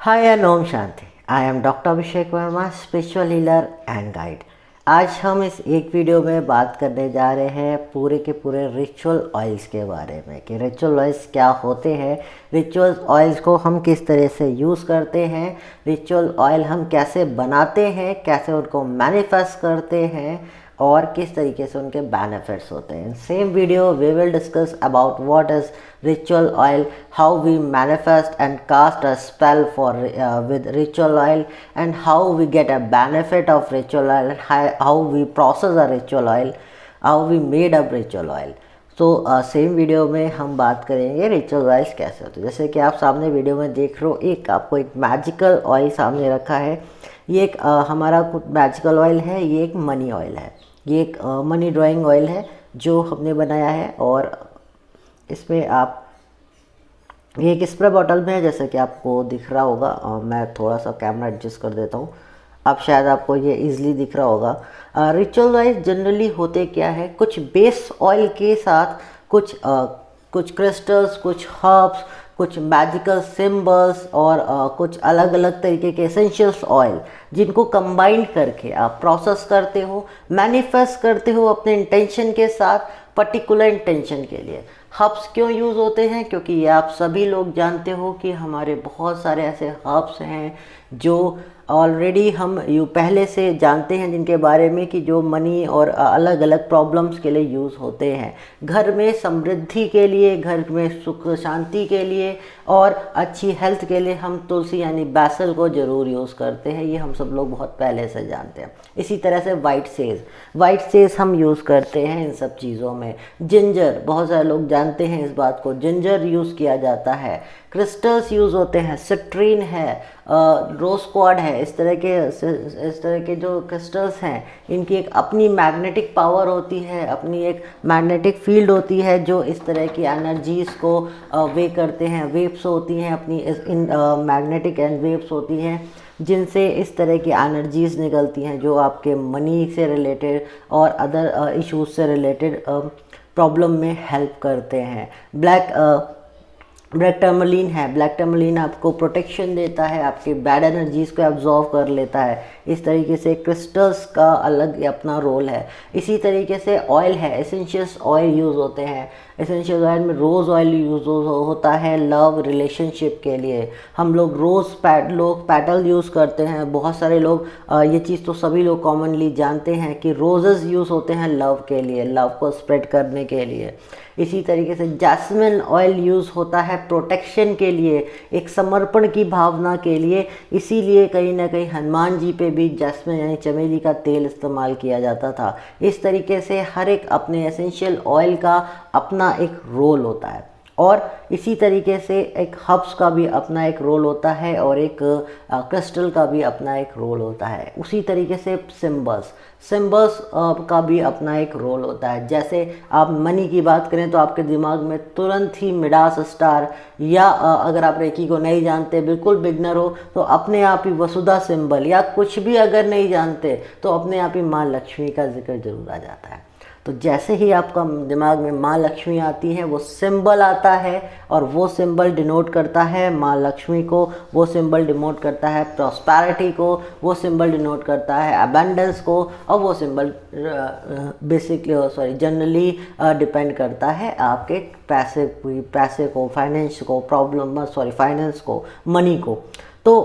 Hi and Om Shanti. I am doctor Abhishek Verma, spiritual healer and guide. आज हम इस एक वीडियो में बात करने जा रहे हैं पूरे के पूरे रिचुअल ऑयल्स के बारे में कि रिचुअल ऑयल्स क्या होते हैं, रिचुअल ऑयल्स को हम किस तरह से यूज़ करते हैं, रिचुअल ऑयल हम कैसे बनाते हैं, कैसे उनको मैनिफेस्ट करते हैं और किस तरीके से उनके बेनिफिट्स होते हैं। In same video we will discuss about what is ritual oil, how we manifest and cast a spell for with ritual oil, and how we get a benefit of ritual oil, how we process a ritual oil, how we made up ritual oil. तो same video में हम बात करेंगे ritual oils कैसे होते हैं। जैसे कि आप सामने वीडियो में देख रहे हो, एक आपको एक मैजिकल ऑयल सामने रखा है। ये एक हमारा कुछ मैजिकल ऑयल है, ये एक मनी ऑयल है, ये एक मनी ड्राइंग ऑयल है जो हमने बनाया है। और इसमें आप ये एक स्प्रे बॉटल में है, जैसे कि आपको दिख रहा होगा। मैं थोड़ा सा कैमरा एडजस्ट कर देता हूँ, अब शायद आपको ये इजीली दिख रहा होगा। रिचुअल ऑयल जनरली होते क्या है, कुछ बेस ऑयल के साथ कुछ क्रिस्टल्स, कुछ हर्ब्स, कुछ मैजिकल सिंबल्स और कुछ अलग अलग तरीके के एसेंशियल्स ऑयल जिनको कंबाइन करके आप प्रोसेस करते हो, मैनिफेस्ट करते हो अपने इंटेंशन के साथ, पर्टिकुलर इंटेंशन के लिए। हर्ब्स क्यों यूज़ होते हैं? क्योंकि ये आप सभी लोग जानते हो कि हमारे बहुत सारे ऐसे हर्ब्स हैं जो ऑलरेडी हम पहले से जानते हैं, जिनके बारे में कि जो मनी और अलग अलग प्रॉब्लम्स के लिए यूज़ होते हैं, घर में समृद्धि के लिए, घर में सुख शांति के लिए और अच्छी हेल्थ के लिए हम तुलसी यानी बैसल को ज़रूर यूज़ करते हैं। ये हम सब लोग बहुत पहले से जानते हैं। इसी तरह से वाइट सेज हम यूज़ करते हैं इन सब चीज़ों में। जिंजर, बहुत सारे लोग जानते हैं इस बात को, जिंजर यूज़ किया जाता है। क्रिस्टल्स यूज़ होते हैं, सिट्रीन है, रोज क्वार्ड है। इस तरह के जो क्रिस्टल्स हैं, इनकी एक अपनी मैग्नेटिक पावर होती है, अपनी एक मैग्नेटिक फील्ड होती है जो इस तरह की एनर्जीज़ को वे करते हैं। वेव्स होती हैं अपनी इन मैग्नेटिक एंड वेव्स होती हैं जिनसे इस तरह की एनर्जीज़ निकलती हैं जो आपके मनी से रिलेटेड और अदर इश्यूज से रिलेटेड प्रॉब्लम में हेल्प करते हैं। ब्लैक टर्मलिन है, ब्लैक टर्मलिन आपको प्रोटेक्शन देता है, आपके बैड एनर्जीज़ को एब्जॉर्व कर लेता है। इस तरीके से क्रिस्टल्स का अलग अपना रोल है। इसी तरीके से ऑयल है, एसेंशियल्स ऑयल यूज़ होते हैं। एसेंशियल ऑयल में रोज़ ऑयल यूज़ होता है लव रिलेशनशिप के लिए। हम लोग लोग पेटल यूज़ करते हैं। बहुत सारे लोग ये चीज़ तो सभी लोग कॉमनली जानते हैं कि रोजेज़ यूज़ होते हैं लव के लिए, लव को स्प्रेड करने के लिए। इसी तरीके से जैस्मिन ऑयल यूज़ होता है प्रोटेक्शन के लिए, एक समर्पण की भावना के लिए। इसीलिए कहीं ना कहीं हनुमान जी पे भी जैस्मिन यानी चमेली का तेल इस्तेमाल किया जाता था। इस तरीके से हर एक अपने एसेंशियल ऑयल का अपना एक रोल होता है और इसी तरीके से एक हर्ब्स का भी अपना एक रोल होता है और एक क्रिस्टल का भी अपना एक रोल होता है। उसी तरीके से सिंबल्स का भी अपना एक रोल होता है। जैसे आप मनी की बात करें तो आपके दिमाग में तुरंत ही मिडास स्टार या अगर आप रेकी को नहीं जानते, बिल्कुल बिगनर हो, तो अपने आप ही वसुधा सिंबल या कुछ भी अगर नहीं जानते तो अपने आप ही माँ लक्ष्मी का जिक्र जरूर आ जाता है। तो जैसे ही आपका दिमाग में माँ लक्ष्मी आती है, वो सिंबल आता है और वो सिंबल डिनोट करता है माँ लक्ष्मी को, वो सिंबल डिनोट करता है प्रॉस्पेरिटी को, वो सिंबल डिनोट करता है अबंडेंस को, और वो सिंबल जनरली डिपेंड करता है आपके पैसे को, फाइनेंस को, मनी को। तो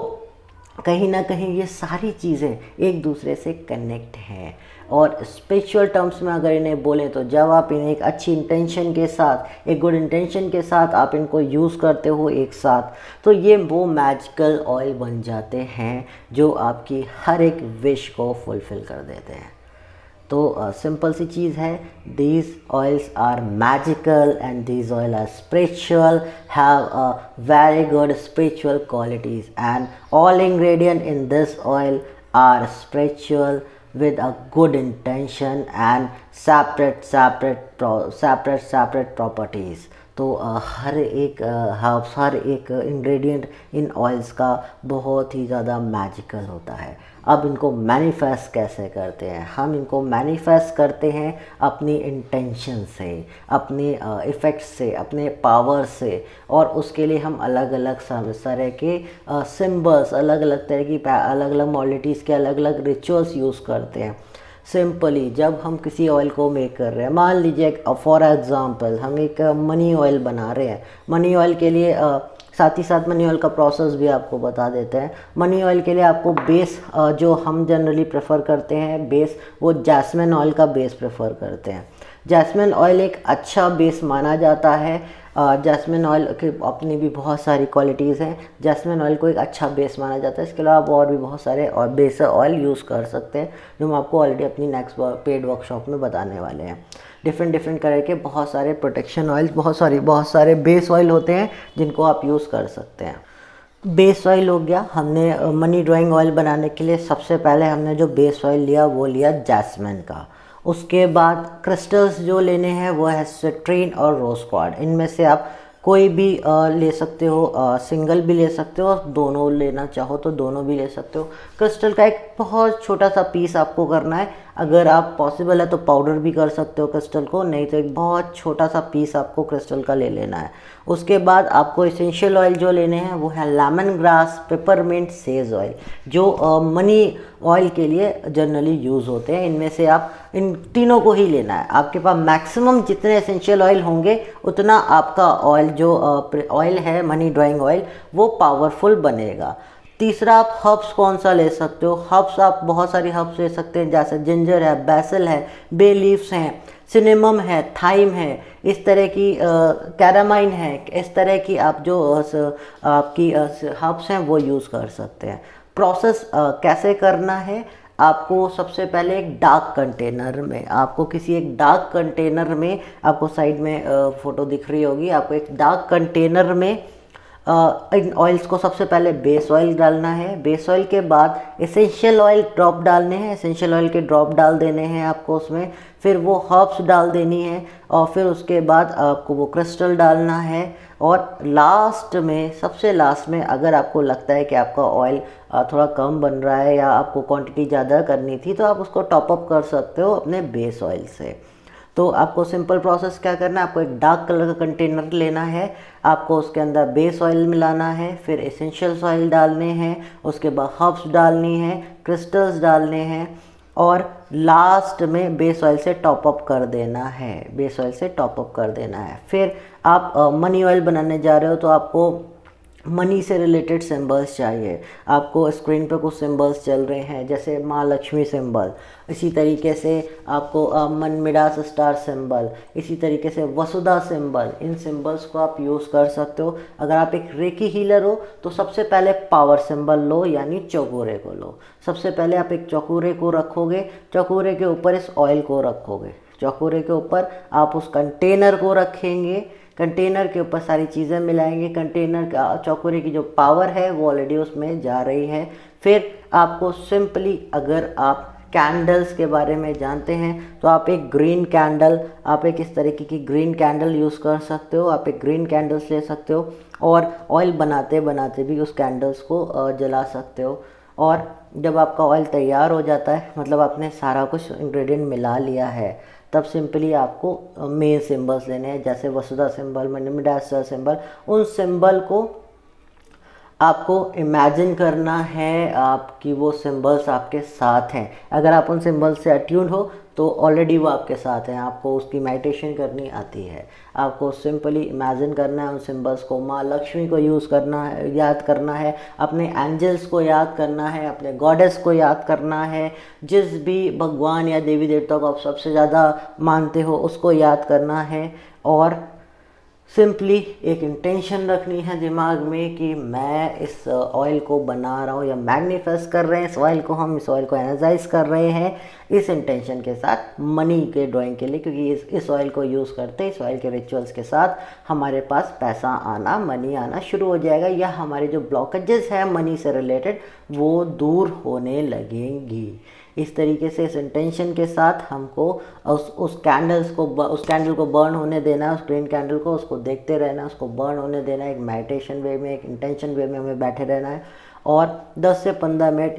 कहीं ना कहीं ये सारी चीज़ें एक दूसरे से कनेक्ट हैं। और स्पिरिचुअल टर्म्स में अगर इन्हें बोलें तो जब आप इन्हें एक अच्छी इंटेंशन के साथ, एक गुड इंटेंशन के साथ आप इनको यूज़ करते हो एक साथ, तो ये वो मैजिकल ऑयल बन जाते हैं जो आपकी हर एक विश को फुलफ़िल कर देते हैं। तो सिंपल सी चीज़ है, these oils are magical and these oil are spiritual, have a very good spiritual qualities, and all ingredient in this oil are spiritual with a good intention and separate properties. तो हर एक herbs, हर एक ingredient इन oils का बहुत ही ज़्यादा magical होता है। अब इनको मैनिफेस्ट कैसे करते हैं? हम इनको मैनिफेस्ट करते हैं अपनी इंटेंशन से, अपने इफ़ेक्ट्स से, अपने पावर से, और उसके लिए हम अलग अलग तरह के सिंबल्स, अलग अलग तरह की अलग अलग मॉडलिटीज़ के अलग अलग रिचुअल्स यूज़ करते हैं। सिंपली जब हम किसी ऑयल को मेक कर रहे हैं, मान लीजिए फॉर एग्ज़ाम्पल हम एक मनी ऑयल बना रहे हैं। मनी ऑयल के लिए साथ ही साथ मनी ऑयल का प्रोसेस भी आपको बता देते हैं। मनी ऑयल के लिए आपको बेस जो हम जनरली प्रेफर करते हैं बेस, वो जैस्मिन ऑयल का बेस प्रेफर करते हैं। जैस्मिन ऑयल एक अच्छा बेस माना जाता है। जैस्मिन ऑयल की अपनी भी बहुत सारी क्वालिटीज़ हैं। जैस्मिन ऑयल को एक अच्छा बेस माना जाता है। इसके अलावा आप और भी बहुत सारे और बेस ऑयल यूज़ कर सकते हैं, जो हम आपको ऑलरेडी अपनी नेक्स्ट पेड वर्कशॉप में बताने वाले हैं। डिफरेंट कलर के बहुत सारे प्रोटेक्शन ऑयल, बहुत सारे बेस ऑयल होते हैं जिनको आप यूज़ कर सकते हैं। बेस ऑयल हो गया। हमने मनी ड्राइंग ऑयल बनाने के लिए सबसे पहले हमने जो बेस ऑयल लिया वो लिया जैस्मिन का। उसके बाद क्रिस्टल्स जो लेने हैं वो है सिट्रीन और रोज क्वार्ट्ज। इनमें से आप कोई भी ले सकते हो, सिंगल भी ले सकते हो, दोनों लेना चाहो तो दोनों भी ले सकते हो। क्रिस्टल का एक बहुत छोटा सा पीस आपको करना है। अगर आप पॉसिबल है तो पाउडर भी कर सकते हो क्रिस्टल को, नहीं तो एक बहुत छोटा सा पीस आपको क्रिस्टल का ले लेना है। उसके बाद आपको एसेंशियल ऑयल जो लेने हैं वो है lemon grass, peppermint, says oil, जो मनी ऑयल के लिए जनरली यूज़ होते हैं। इनमें से आप इन तीनों को ही लेना है। आपके पास मैक्सिमम जितने एसेंशियल ऑयल होंगे उतना आपका ऑयल जो ऑयल है मनी ड्राइंग ऑयल वो पावरफुल बनेगा। तीसरा, आप हर्ब्स कौन सा ले सकते हो? हर्ब्स आप बहुत सारी हर्ब्स ले सकते हैं, जैसे जिंजर है, बैसल है, बे लीव्स हैं, सिनेमम है, थाइम है, इस तरह की कैरामाइन है। इस तरह की आप जो आपकी हर्ब्स हैं वो यूज़ कर सकते हैं। प्रोसेस कैसे करना है? आपको सबसे पहले एक डार्क कंटेनर में, आपको किसी एक डार्क कंटेनर में, आपको साइड में फ़ोटो दिख रही होगी, आपको एक डार्क कंटेनर में इन ऑयल्स को सबसे पहले बेस ऑयल डालना है। बेस ऑयल के बाद एसेंशियल ऑयल ड्रॉप डालने हैं, एसेंशियल ऑयल के ड्रॉप डाल देने हैं आपको उसमें। फिर वो हर्ब्स डाल देनी है और फिर उसके बाद आपको वो क्रिस्टल डालना है। और लास्ट में, सबसे लास्ट में, अगर आपको लगता है कि आपका ऑयल थोड़ा कम बन रहा है या आपको क्वांटिटी ज़्यादा करनी थी तो आप उसको टॉप अप कर सकते हो अपने बेस ऑयल से। तो आपको सिंपल प्रोसेस क्या करना है? आपको एक डार्क कलर का कंटेनर लेना है, आपको उसके अंदर बेस ऑयल मिलाना है, फिर एसेंशियल ऑयल डालने हैं, उसके बाद हर्ब्स डालनी है, क्रिस्टल्स डालने हैं और लास्ट में बेस ऑयल से टॉप अप कर देना है। बेस ऑयल से टॉप अप कर देना है। फिर आप मनी ऑयल बनाने जा रहे हो तो आपको मनी से रिलेटेड सिंबल्स चाहिए। आपको स्क्रीन पे कुछ सिंबल्स चल रहे हैं जैसे माँ लक्ष्मी सिंबल, इसी तरीके से आपको मन मिडास स्टार सिंबल, इसी तरीके से वसुधा सिंबल। इन सिंबल्स को आप यूज़ कर सकते हो। अगर आप एक रेकी हीलर हो तो सबसे पहले पावर सिंबल लो, यानी चौकोरे को लो। सबसे पहले आप एक चौकोरे को रखोगे, चौकोरे के ऊपर इस ऑयल को रखोगे, चौकोरे के ऊपर आप उस कंटेनर को रखेंगे, कंटेनर के ऊपर सारी चीज़ें मिलाएंगे। कंटेनर का चौकोरे की जो पावर है वो ऑलरेडी उसमें जा रही है। फिर आपको सिंपली, अगर आप कैंडल्स के बारे में जानते हैं तो आप एक ग्रीन कैंडल, आप एक इस तरीके की ग्रीन कैंडल यूज़ कर सकते हो। आप एक ग्रीन कैंडल्स ले सकते हो और ऑयल बनाते बनाते भी उस कैंडल्स को जला सकते हो। और जब आपका ऑयल तैयार हो जाता है, मतलब आपने सारा कुछ इंग्रेडिएंट मिला लिया है, तब सिंपली आपको मेन सिंबल्स लेने हैं, जैसे वसुधा सिंबल, मनीमिडास्टर सिंबल। उन सिंबल को आपको इमेजिन करना है आपकी वो सिंबल्स आपके साथ हैं। अगर आप उन सिंबल्स से अट्यून हो तो ऑलरेडी वो आपके साथ हैं, आपको उसकी मेडिटेशन करनी आती है। आपको सिंपली इमेजिन करना है उन सिंबल्स को, माँ लक्ष्मी को यूज़ करना है, याद करना है, अपने एंजल्स को याद करना है, अपने गॉडेस को याद करना है, जिस भी भगवान या देवी देवता को आप सबसे ज़्यादा मानते हो उसको याद करना है। और सिंपली एक इंटेंशन रखनी है दिमाग में कि मैं इस ऑयल को बना रहा हूँ या मैग्नीफेस्ट कर रहे हैं इस ऑयल को, हम इस ऑयल को एनर्जाइज कर रहे हैं इस इंटेंशन के साथ मनी के ड्राइंग के लिए, क्योंकि इस ऑयल को यूज़ करते, इस ऑयल के रिचुअल्स के साथ हमारे पास पैसा आना, मनी आना शुरू हो जाएगा, या हमारे जो ब्लॉकेजेस हैं मनी से रिलेटेड वो दूर होने लगेंगी। इस तरीके से इस इंटेंशन के साथ हमको उस कैंडल को बर्न होने देना है, उस ग्रीन कैंडल को, उसको देखते रहना है, उसको बर्न होने देना है। एक मेडिटेशन वे में, एक इंटेंशन वे में हमें बैठे रहना है और 10 से 15 मिनट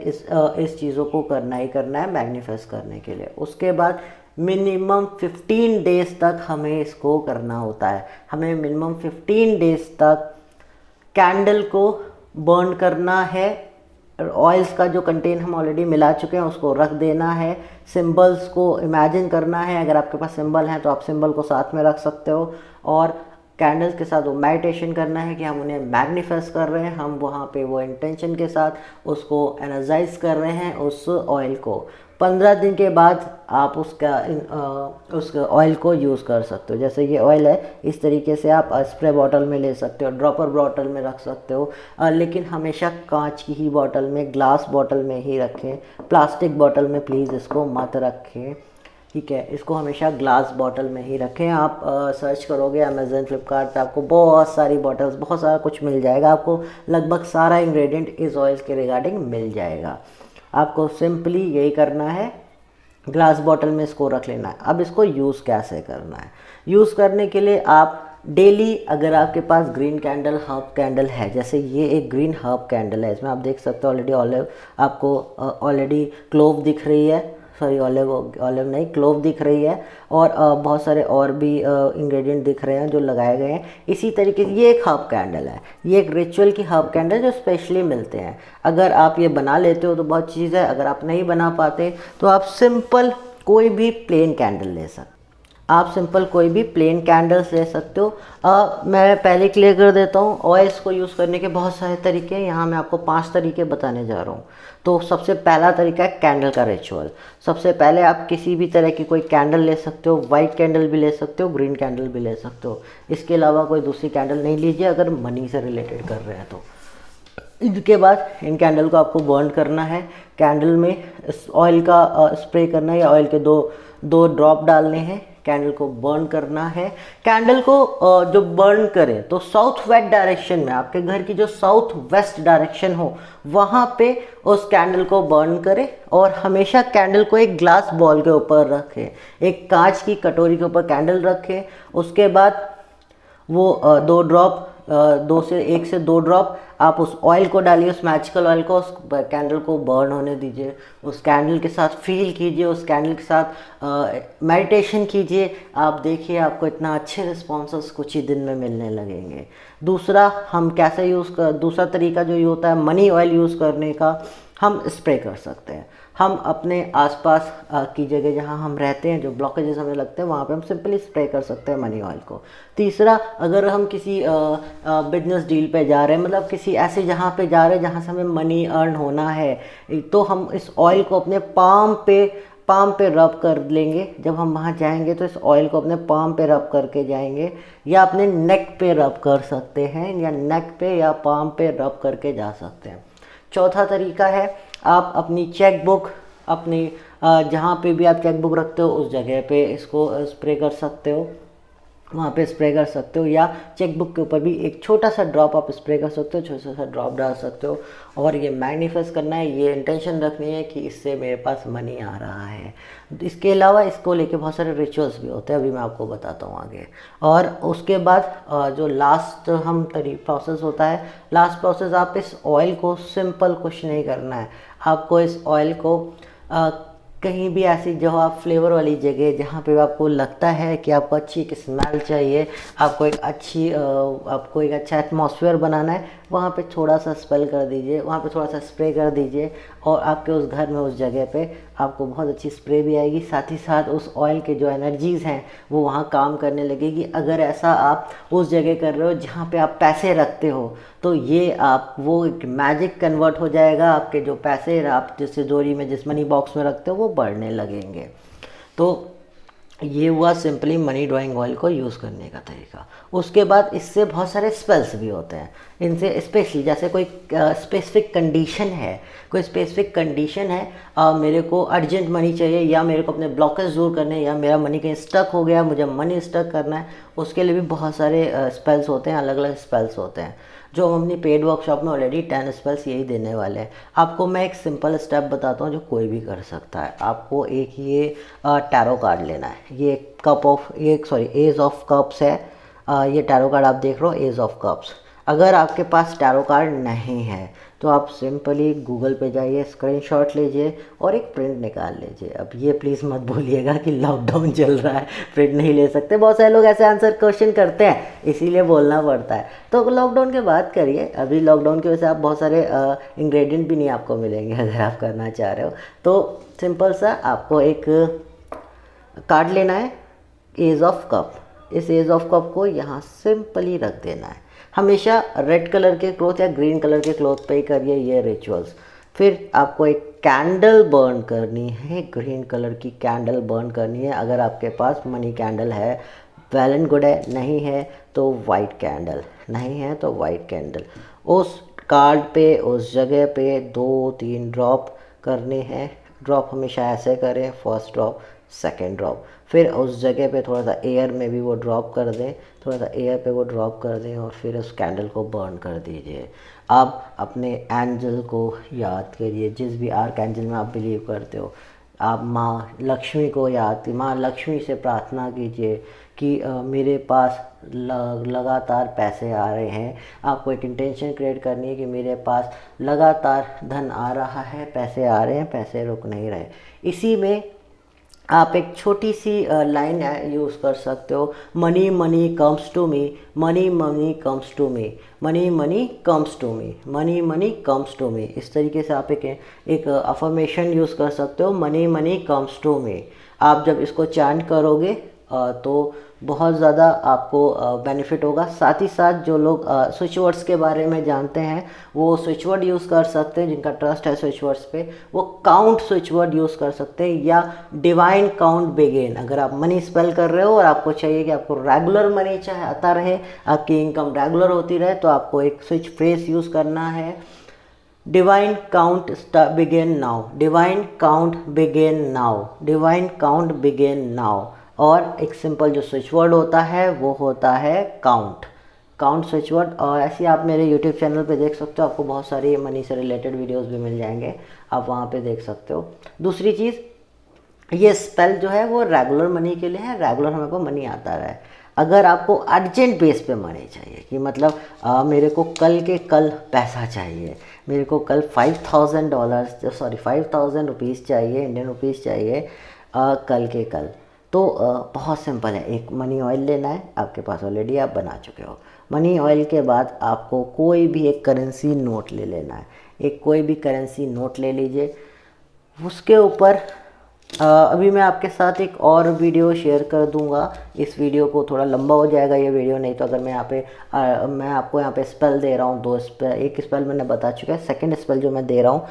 इस चीज़ों को करना ही करना है मैग्निफेस्ट करने के लिए। उसके बाद मिनिमम 15 डेज तक हमें इसको करना होता है। हमें मिनिमम 15 डेज तक कैंडल को बर्न करना है। ऑयल्स का जो कंटेन हम ऑलरेडी मिला चुके हैं उसको रख देना है। सिंबल्स को इमेजिन करना है, अगर आपके पास सिंबल हैं तो आप सिंबल को साथ में रख सकते हो और कैंडल्स के साथ वो मेडिटेशन करना है कि हम उन्हें मैग्निफेस्ट कर रहे हैं, हम वहाँ पे वो इंटेंशन के साथ उसको एनर्जाइज कर रहे हैं उस ऑयल को। 15 दिन के बाद आप उस ऑयल को यूज़ कर सकते हो। जैसे ये ऑयल है, इस तरीके से आप स्प्रे बॉटल में ले सकते हो, ड्रॉपर बॉटल में रख सकते हो, लेकिन हमेशा कांच की ही बॉटल में, ग्लास बॉटल में ही रखें। प्लास्टिक बॉटल में प्लीज़ इसको मत रखें, ठीक है। इसको हमेशा ग्लास बॉटल में ही रखें। आप सर्च करोगे अमेज़न, फ्लिपकार्ट पे आपको बहुत सारी बॉटल्स, बहुत सारा कुछ मिल जाएगा। आपको लगभग सारा इंग्रेडिएंट इस ऑयल के रिगार्डिंग मिल जाएगा। आपको सिंपली यही करना है, ग्लास बॉटल में इसको रख लेना है। अब इसको यूज़ कैसे करना है? यूज़ करने के लिए आप डेली, अगर आपके पास ग्रीन कैंडल, हर्ब कैंडल है, जैसे ये एक ग्रीन हर्ब कैंडल है, इसमें आप देख सकते हो ऑलरेडी ऑलिव, आपको ऑलरेडी क्लोव दिख रही है, सॉरी ऑलिव नहीं, क्लोव दिख रही है और बहुत सारे और भी इंग्रेडिएंट दिख रहे हैं जो लगाए गए हैं। इसी तरीके से ये एक हर्ब कैंडल है, ये एक रिचुअल की हर्ब कैंडल जो स्पेशली मिलते हैं। अगर आप ये बना लेते हो तो बहुत चीज़ है, अगर आप नहीं बना पाते तो आप सिंपल कोई भी प्लेन कैंडल ले सकते, आप सिंपल कोई भी प्लेन कैंडल्स ले सकते हो। मैं पहले क्लियर कर देता हूँ, ऑयल्स को यूज़ करने के बहुत सारे तरीके हैं। यहाँ मैं आपको 5 तरीके बताने जा रहा हूँ। तो सबसे पहला तरीका है कैंडल का रिचुअल। सबसे पहले आप किसी भी तरह की कोई कैंडल ले सकते हो, वाइट कैंडल भी ले सकते हो, ग्रीन कैंडल भी ले सकते हो। इसके अलावा कोई दूसरी कैंडल नहीं लीजिए अगर मनी से रिलेटेड कर रहे हैं तो। इनके बाद इन कैंडल को आपको बर्न करना है। कैंडल में इस ऑयल का स्प्रे करना है या ऑयल के दो ड्रॉप डालने हैं, कैंडल को बर्न करना है। कैंडल को जो बर्न करे तो साउथ वेस्ट डायरेक्शन में, आपके घर की जो साउथ वेस्ट डायरेक्शन हो वहाँ पे उस कैंडल को बर्न करे और हमेशा कैंडल को एक ग्लास बॉल के ऊपर रखे, एक कांच की कटोरी के ऊपर कैंडल रखे। उसके बाद वो 1 से 2 ड्रॉप आप उस ऑयल को डालिए, उस मैजिकल ऑयल को, उस कैंडल को बर्न होने दीजिए। उस कैंडल के साथ फील कीजिए, उस कैंडल के साथ मेडिटेशन कीजिए। आप देखिए आपको इतना अच्छे रिस्पॉन्सेस कुछ ही दिन में मिलने लगेंगे। दूसरा तरीका जो ये होता है मनी ऑयल यूज़ करने का, हम स्प्रे कर सकते हैं। हम अपने आसपास की जगह जहाँ हम रहते हैं, जो ब्लॉकेजेस हमें लगते हैं, वहाँ पे हम सिंपली स्प्रे कर सकते हैं मनी ऑयल को। तीसरा, अगर हम किसी बिजनेस डील पे जा रहे हैं, मतलब किसी ऐसे जहाँ पे जा रहे हैं जहाँ से हमें मनी अर्न होना है, तो हम इस ऑयल को अपने पाम पे रब कर लेंगे। जब हम वहाँ जाएंगे तो इस ऑयल को अपने पाम पे रब करके जाएंगे, या अपने नेक पे रब कर सकते हैं, या नेक पे या पाम पे रब करके जा सकते हैं। चौथा तरीका है, आप अपनी चेक बुक, अपनी जहाँ पे भी आप चेक बुक रखते हो उस जगह पे इसको स्प्रे कर सकते हो, वहाँ पे स्प्रे कर सकते हो, या चेक बुक के ऊपर भी एक छोटा सा ड्रॉप आप स्प्रे कर सकते हो, छोटा सा ड्रॉप डाल सकते हो। और ये मैनिफेस्ट करना है, ये इंटेंशन रखनी है कि इससे मेरे पास मनी आ रहा है। इसके अलावा इसको लेके बहुत सारे रिचुअल्स भी होते हैं, अभी मैं आपको बताता हूँ आगे। और उसके बाद जो लास्ट प्रोसेस होता है, लास्ट प्रोसेस, आप इस ऑयल को सिंपल कुछ नहीं करना है, आपको इस ऑयल को कहीं भी ऐसी जो आप फ्लेवर वाली जगह जहाँ पे आपको लगता है कि आपको अच्छी एक स्मेल चाहिए, आपको एक अच्छा एटमॉस्फेयर बनाना है, वहाँ पे थोड़ा सा स्पेल कर दीजिए, वहाँ पे थोड़ा सा स्प्रे कर दीजिए और आपके उस घर में, उस जगह पे आपको बहुत अच्छी स्प्रे भी आएगी। साथ ही साथ उस ऑयल के जो एनर्जीज़ हैं वो वहाँ काम करने लगेगी। अगर ऐसा आप उस जगह कर रहे हो जहाँ पे आप पैसे रखते हो, तो ये वो एक मैजिक कन्वर्ट हो जाएगा। आपके जो पैसे आप जिस तिजोरी में, जिस मनी बॉक्स में रखते हो वो बढ़ने लगेंगे। तो ये हुआ सिंपली मनी ड्राइंग ऑयल को यूज़ करने का तरीका। उसके बाद इससे बहुत सारे स्पेल्स भी होते हैं। इनसे स्पेशली जैसे कोई स्पेसिफिक कंडीशन है, मेरे को अर्जेंट मनी चाहिए, या मेरे को अपने ब्लॉकेज दूर करने, या मेरा मनी कहीं स्टक हो गया, मुझे मनी स्टक करना है, उसके लिए भी बहुत सारे स्पेल्स होते हैं, अलग अलग स्पेल्स होते हैं जो हम अपनी पेड वर्कशॉप में ऑलरेडी 10 स्पेल्स यही देने वाले हैं। आपको मैं एक सिंपल स्टेप बताता हूँ जो कोई भी कर सकता है। आपको एक ये टैरो कार्ड लेना है। ये एज ऑफ कप्स है। ये टैरो कार्ड आप देख रहे हो, एज ऑफ कप्स। अगर आपके पास टैरो कार्ड नहीं है तो आप सिंपली गूगल पे जाइए, स्क्रीनशॉट लीजिए और एक प्रिंट निकाल लीजिए। अब ये प्लीज़ मत भूलिएगा कि लॉकडाउन चल रहा है, प्रिंट नहीं ले सकते। बहुत सारे लोग ऐसे आंसर क्वेश्चन करते हैं, इसीलिए बोलना पड़ता है। तो लॉकडाउन की बात करिए। अभी लॉकडाउन की वजह से आप बहुत सारे इंग्रेडिएंट भी नहीं आपको मिलेंगे अगर आप करना चाह रहे हो। तो सिंपल सा आपको एक कार्ड लेना है, एज ऑफ कप। इस एज ऑफ कप को यहाँ सिंपली रख देना है। हमेशा रेड कलर के क्लॉथ या ग्रीन कलर के क्लॉथ पे ही करिए ये रिचुअल्स। फिर आपको एक कैंडल बर्न करनी है, ग्रीन कलर की कैंडल बर्न करनी है। अगर आपके पास मनी कैंडल है वेल एंड गुड है, नहीं है तो वाइट कैंडल, नहीं है तो वाइट कैंडल। उस कार्ड पे, उस जगह पे 2-3 ड्रॉप करने हैं। ड्रॉप हमेशा ऐसे करें, फर्स्ट ड्रॉप, सेकेंड ड्रॉप। फिर उस जगह पे थोड़ा सा एयर में भी वो ड्रॉप कर दें, थोड़ा सा एयर पे वो ड्रॉप कर दें और फिर उस कैंडल को बर्न कर दीजिए। आप अपने एंजल को याद करिए, जिस भी आर्क एंजल में आप बिलीव करते हो। आप माँ लक्ष्मी को याद, माँ लक्ष्मी से प्रार्थना कीजिए कि मेरे पास लगातार पैसे आ रहे हैं। आपको एक इंटेंशन क्रिएट करनी है कि मेरे पास लगातार धन आ रहा है, पैसे आ रहे हैं, पैसे रुक नहीं रहे। इसी में आप एक छोटी सी लाइन यूज़ कर सकते हो, money money comes to me, money money comes to me, money money comes to me, money money comes to me. इस तरीके से आप एक अफर्मेशन यूज़ कर सकते हो, money money comes to me. आप जब इसको चैंट करोगे तो बहुत ज़्यादा आपको बेनिफिट होगा। साथ ही साथ जो लोग स्विच वर्ड्स के बारे में जानते हैं वो स्विच वर्ड यूज़ कर सकते हैं। जिनका ट्रस्ट है स्विच वर्ड्स पे वो काउंट स्विच वर्ड यूज़ कर सकते हैं, या डिवाइन काउंट बिगिन। अगर आप मनी स्पेल कर रहे हो और आपको चाहिए कि आपको रेगुलर मनी चाहे आता रहे, आपकी इनकम रेगुलर होती रहे, तो आपको एक स्विच फ्रेज यूज़ करना है, divine count begin now, divine count begin now, divine count begin now. और एक सिंपल जो स्विच वर्ड होता है वो होता है काउंट, काउंट स्विच वर्ड। और ऐसे आप मेरे यूट्यूब चैनल पे देख सकते हो, आपको बहुत सारी मनी से रिलेटेड वीडियोस भी मिल जाएंगे, आप वहाँ पे देख सकते हो। दूसरी चीज़, ये स्पेल जो है वो रेगुलर मनी के लिए है, रेगुलर हमें को मनी आता रहा है। अगर आपको अर्जेंट बेस पे मनी चाहिए कि मतलब मेरे को कल के कल पैसा चाहिए, मेरे को कल $5,000 रुपीज़ चाहिए, इंडियन रुपीज़ चाहिए कल के कल, तो बहुत सिंपल है। एक मनी ऑयल लेना है, आपके पास ऑलरेडी आप बना चुके हो। मनी ऑयल के बाद आपको कोई भी एक करेंसी नोट ले लेना है, एक कोई भी करेंसी नोट ले लीजिए। उसके ऊपर अभी मैं आपके साथ एक और वीडियो शेयर कर दूंगा। इस वीडियो को थोड़ा लंबा हो जाएगा ये वीडियो, नहीं तो अगर मैं यहाँ पे मैं आपको यहाँ पे स्पेल दे रहा हूँ, 2 स्पेल, एक स्पेल मैंने बता चुका है, सेकंड स्पेल जो मैं दे रहा हूँ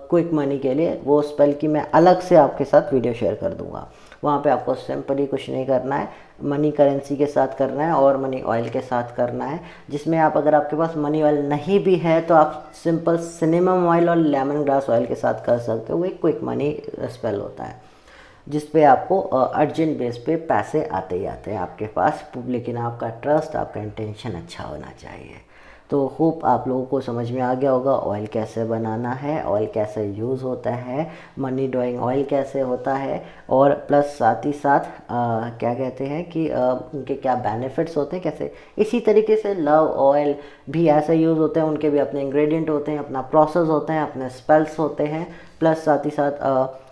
क्विक मनी के लिए, वो स्पेल की मैं अलग से आपके साथ वीडियो शेयर कर दूँगा। वहाँ पे आपको सिंपली कुछ नहीं करना है, मनी करेंसी के साथ करना है और मनी ऑयल के साथ करना है। जिसमें आप, अगर आपके पास मनी ऑयल नहीं भी है तो आप सिंपल सिनेमम ऑयल और लेमन ग्रास ऑयल के साथ कर सकते हो। वो एक क्विक मनी स्पेल होता है जिस पे आपको अर्जेंट बेस पे पैसे आते ही आते हैं आपके पास, लेकिन आपका ट्रस्ट, आपका इंटेंशन अच्छा होना चाहिए। तो होप आप लोगों को समझ में आ गया होगा ऑयल कैसे बनाना है, ऑयल कैसे यूज़ होता है, मनी ड्राइंग ऑयल कैसे होता है, और प्लस साथ ही साथ क्या कहते हैं कि उनके क्या बेनिफिट्स होते हैं कैसे। इसी तरीके से लव ऑयल भी ऐसे यूज़ होते हैं, उनके भी अपने इंग्रेडिएंट होते हैं, अपना प्रोसेस होते हैं, अपने स्पेल्स होते हैं, प्लस साथ ही साथ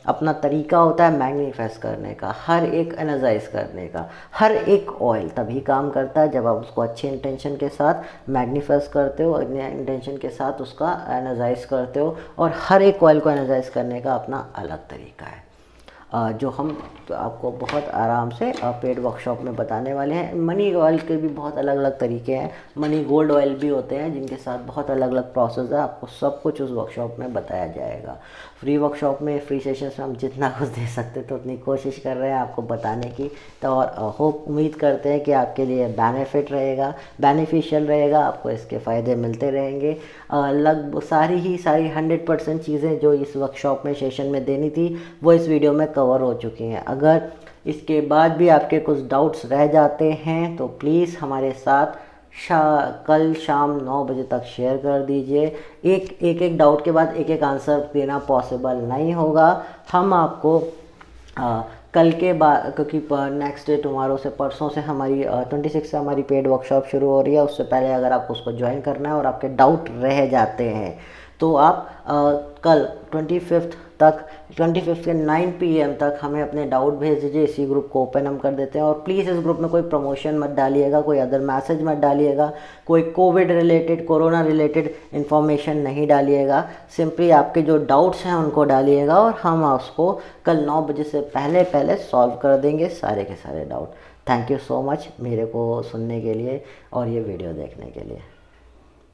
अपना तरीका होता है मैग्नीफेस्ट करने का, हर एक एनर्जाइज करने का। हर एक ऑयल तभी काम करता है जब आप उसको अच्छे इंटेंशन के साथ मैग्नीफेस्ट करते हो, अपने इंटेंशन के साथ उसका एनर्जाइज करते हो, और हर एक ऑयल को एनर्जाइज करने का अपना अलग तरीका है जो हम आपको बहुत आराम से पेड वर्कशॉप में बताने वाले हैं। मनी ऑयल के भी बहुत अलग अलग तरीके हैं, मनी गोल्ड ऑयल भी होते हैं जिनके साथ बहुत अलग अलग प्रोसेस है। आपको सब कुछ उस वर्कशॉप में बताया जाएगा। फ्री वर्कशॉप में, फ्री सेशंस में हम जितना कुछ दे सकते तो उतनी कोशिश कर रहे हैं आपको बताने की। तो और होप, उम्मीद करते हैं कि आपके लिए बेनिफिट रहेगा, बेनिफिशियल रहेगा, आपको इसके फ़ायदे मिलते रहेंगे। लगभग सारी 100% चीज़ें जो इस वर्कशॉप में सेशन में देनी थी वो इस वीडियो में कवर हो चुकी हैं। अगर इसके बाद भी आपके कुछ डाउट्स रह जाते हैं तो प्लीज़ हमारे साथ कल शाम 9 बजे तक शेयर कर दीजिए। एक डाउट के बाद एक आंसर देना पॉसिबल नहीं होगा। हम आपको कल के बाद, क्योंकि नेक्स्ट डे टुमारो से, परसों से हमारी 26 से हमारी पेड वर्कशॉप शुरू हो रही है। उससे पहले अगर आपको उसको ज्वाइन करना है और आपके डाउट रह जाते हैं तो आप कल 25 के 9 PM तक हमें अपने डाउट भेज दीजिए। इसी ग्रुप को ओपन हम कर देते हैं। और प्लीज़ इस ग्रुप में कोई प्रमोशन मत डालिएगा, कोई अदर मैसेज मत डालिएगा, कोई Covid related, corona related information नहीं डालिएगा। सिंपली आपके जो डाउट्स हैं उनको डालिएगा और हम उसको कल 9 बजे से पहले सॉल्व कर देंगे सारे के सारे doubt. Thank you so much मेरे को सुनने के लिए और ये वीडियो देखने के लिए।